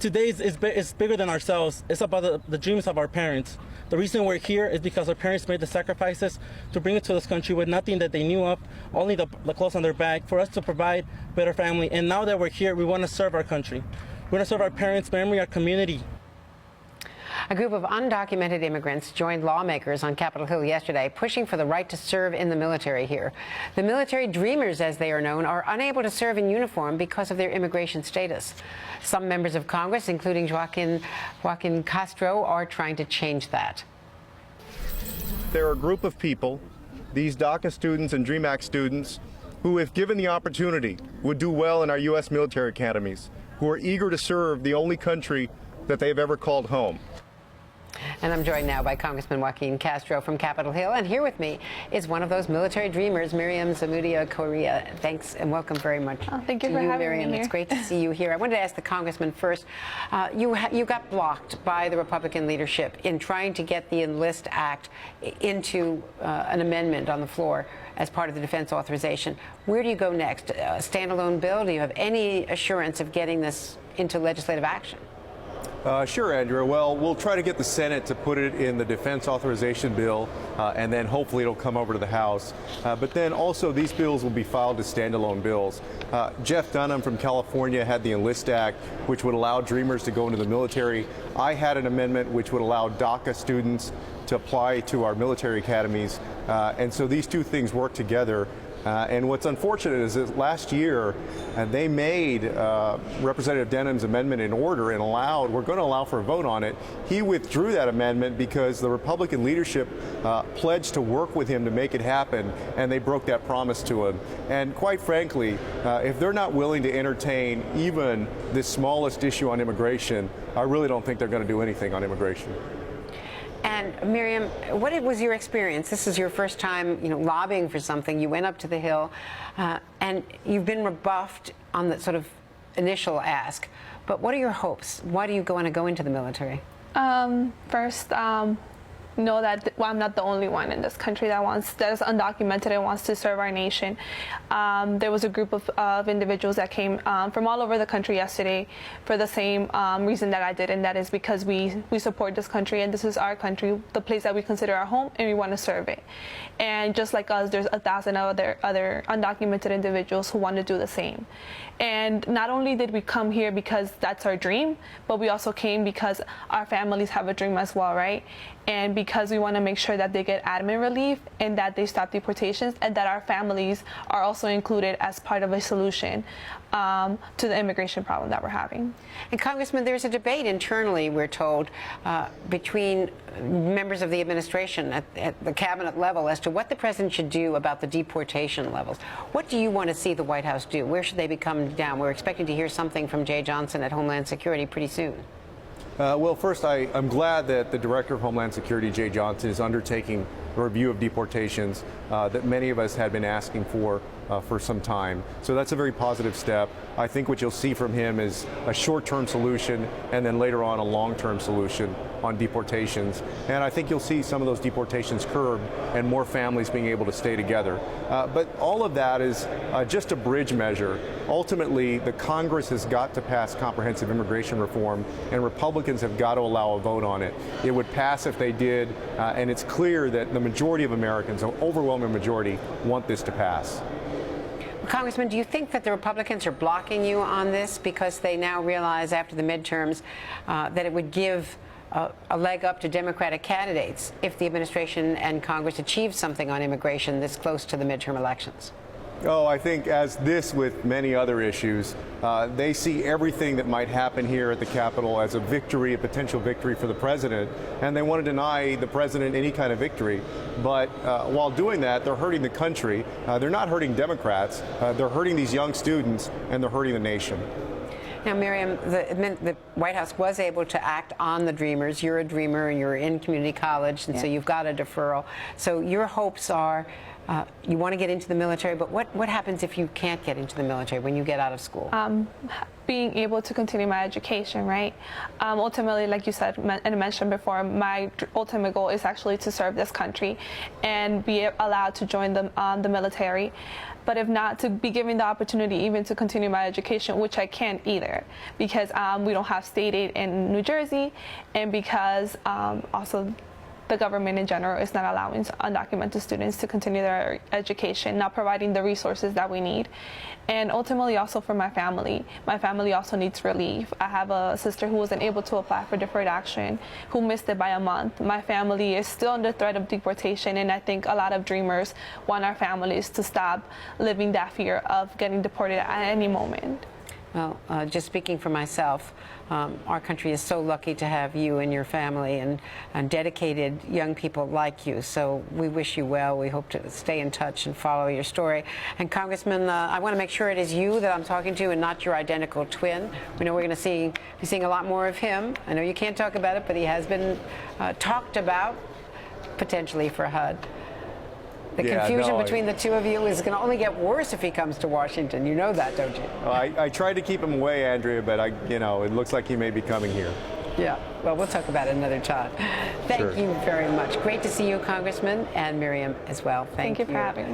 today is bigger than ourselves. It's about the dreams of our parents. The reason we're here is because our parents made the sacrifices to bring us to this country with nothing that they knew of, only the clothes on their back, for us to provide better family. And now that we're here, we want to serve our country. We want to serve our parents' memory, our community. A group of undocumented immigrants joined lawmakers on Capitol Hill yesterday, pushing for the right to serve in the military here. The military dreamers, as they are known, are unable to serve in uniform because of their immigration status. Some members of Congress, including Joaquin Castro, are trying to change that. There are a group of people, these DACA students and DREAM Act students, who, if given the opportunity, would do well in our U.S. military academies, who are eager to serve the only country that they've ever called home. And I'm joined now by Congressman Joaquin Castro from Capitol Hill. And here with me is one of those military dreamers, Miriam Zamudio-Coria. Thanks and welcome very much. Thank you for having Miriam. me here. It's great to see you here. I wanted to ask the Congressman first. You got blocked by the Republican leadership in trying to get the Enlist Act into an amendment on the floor as part of the defense authorization. Where do you go next? A standalone bill? Do you have any assurance of getting this into legislative action? Sure, Andrea. Well, we'll try to get the Senate to put it in the defense authorization bill, and then hopefully it'll come over to the House. But then also these bills will be filed as standalone bills. Jeff Dunham from California had the Enlist Act, which would allow Dreamers to go into the military. I had an amendment which would allow DACA students to apply to our military academies. And so these two things work together. And what's unfortunate is that last year they made Representative Denham's amendment in order and we're going to allow for a vote on it. He withdrew that amendment because the Republican leadership pledged to work with him to make it happen, and they broke that promise to him. And quite frankly, if they're not willing to entertain even the smallest issue on immigration, I really don't think they're going to do anything on immigration. And Miriam, what was your experience? This is your first time, lobbying for something. You went up to the Hill, and you've been rebuffed on the sort of initial ask. But what are your hopes? Why do you want to go into the military? First, know that I'm not the only one in this country that is undocumented and wants to serve our nation. There was a group of individuals that came from all over the country yesterday for the same reason that I did, and that is because we support this country, and this is our country, the place that we consider our home, and we want to serve it. And just like us, there's 1,000 other undocumented individuals who want to do the same. And not only did we come here because that's our dream, but we also came because our families have a dream as well, right? And because we want to make sure that they get admin relief and that they stop deportations, and that our families are also included as part of a solution to the immigration problem that we're having. And Congressman, there's a debate internally, we're told, between members of the administration at the cabinet level as to what the president should do about the deportation levels. What do you want to see the White House do? Where should they be coming down? We're expecting to hear something from Jay Johnson at Homeland Security pretty soon. Well, first, I'm glad that the Director of Homeland Security, Jay Johnson, is undertaking a review of deportations that many of us had been asking for some time. So that's a very positive step. I think what you'll see from him is a short-term solution and then later on a long-term solution on deportations. And I think you'll see some of those deportations curbed and more families being able to stay together. But all of that is just a bridge measure. Ultimately, the Congress has got to pass comprehensive immigration reform, and Republicans have got to allow a vote on it. It would pass if they did, and it's clear that the majority of Americans, an overwhelming majority, want this to pass. Congressman, do you think that the Republicans are blocking you on this because they now realize after the midterms that it would give a leg up to Democratic candidates if the administration and Congress achieve something on immigration this close to the midterm elections? Oh, I think as this with many other issues, they see everything that might happen here at the Capitol as a victory, a potential victory for the president, and they want to deny the president any kind of victory. But while doing that, they're hurting the country. They're not hurting Democrats. They're hurting these young students, and they're hurting the nation. Now, Miriam, the White House was able to act on the Dreamers. You're a Dreamer, and you're in community college, and so you've got a deferral. So your hopes are You want to get into the military, but what happens if you can't get into the military when you get out of school? Being able to continue my education, right? Ultimately, like you said and mentioned before, my ultimate goal is actually to serve this country and be allowed to join the military. But if not, to be given the opportunity even to continue my education, which I can't either, because we don't have state aid in New Jersey, and because also the government in general is not allowing undocumented students to continue their education, not providing the resources that we need. And ultimately also for my family also needs relief. I have a sister who wasn't able to apply for deferred action, who missed it by a month. My family is still under threat of deportation, and I think a lot of dreamers want our families to stop living that fear of getting deported at any moment. Well, just speaking for myself, our country is so lucky to have you and your family and dedicated young people like you. So we wish you well. We hope to stay in touch and follow your story. And Congressman, I want to make sure it is you that I'm talking to and not your identical twin. We know we're going to be seeing a lot more of him. I know you can't talk about it, but he has been talked about potentially for HUD. The confusion between the two of you is going to only get worse if he comes to Washington. You know that, don't you? I tried to keep him away, Andrea, but it looks like he may be coming here. Yeah. Well, we'll talk about it another time. Thank you very much. Great to see you, Congressman, and Miriam as well. Thank you for having me.